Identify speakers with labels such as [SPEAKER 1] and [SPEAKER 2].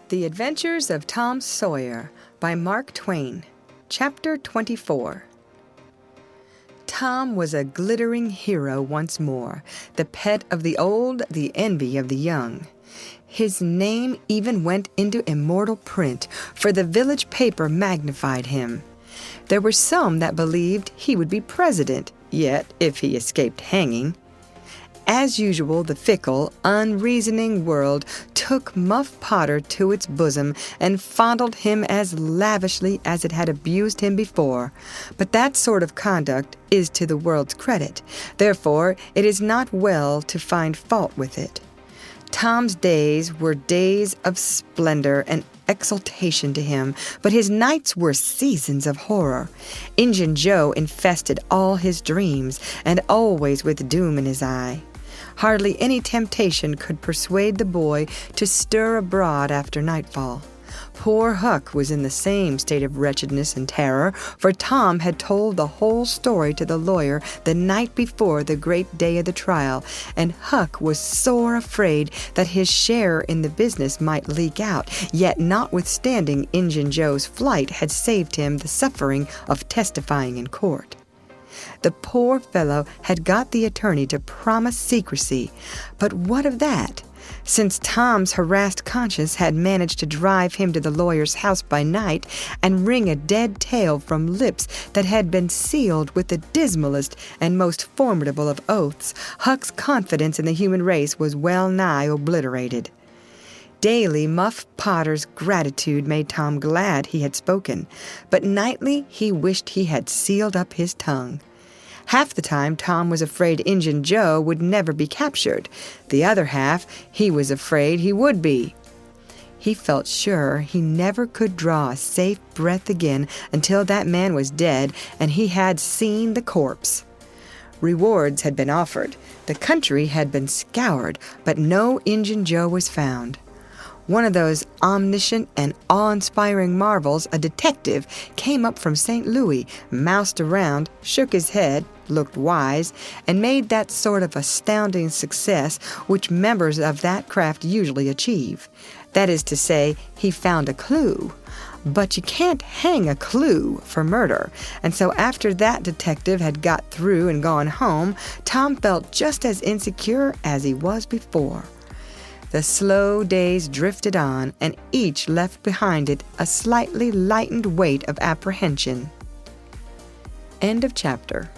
[SPEAKER 1] The Adventures of Tom Sawyer by Mark Twain. Chapter 24. Tom was a glittering hero once more, the pet of the old, the envy of the young. His name even went into immortal print, for the village paper magnified him. There were some that believed he would be president, yet if he escaped hanging. As usual, the fickle, unreasoning world took Muff Potter to its bosom and fondled him as lavishly as it had abused him before. But that sort of conduct is to the world's credit. Therefore, it is not well to find fault with it. Tom's days were days of splendor and exultation to him, but his nights were seasons of horror. Injun Joe infested all his dreams, and always with doom in his eye. Hardly any temptation could persuade the boy to stir abroad after nightfall. Poor Huck was in the same state of wretchedness and terror, for Tom had told the whole story to the lawyer the night before the great day of the trial, and Huck was sore afraid that his share in the business might leak out, yet notwithstanding Injun Joe's flight had saved him the suffering of testifying in court. The poor fellow had got the attorney to promise secrecy, but what of that? Since Tom's harassed conscience had managed to drive him to the lawyer's house by night and wring a dead tale from lips that had been sealed with the dismalest and most formidable of oaths, Huck's confidence in the human race was well nigh obliterated. Daily, Muff Potter's gratitude made Tom glad he had spoken, but nightly he wished he had sealed up his tongue. Half the time Tom was afraid Injun Joe would never be captured. The other half he was afraid he would be. He felt sure he never could draw a safe breath again until that man was dead and he had seen the corpse. Rewards had been offered. The country had been scoured, but no Injun Joe was found. One of those omniscient and awe-inspiring marvels, a detective, came up from St. Louis, moused around, shook his head, looked wise, and made that sort of astounding success which members of that craft usually achieve. That is to say, he found a clue. But you can't hang a clue for murder, and so after that detective had got through and gone home, Tom felt just as insecure as he was before. The slow days drifted on, and each left behind it a slightly lightened weight of apprehension. End of chapter.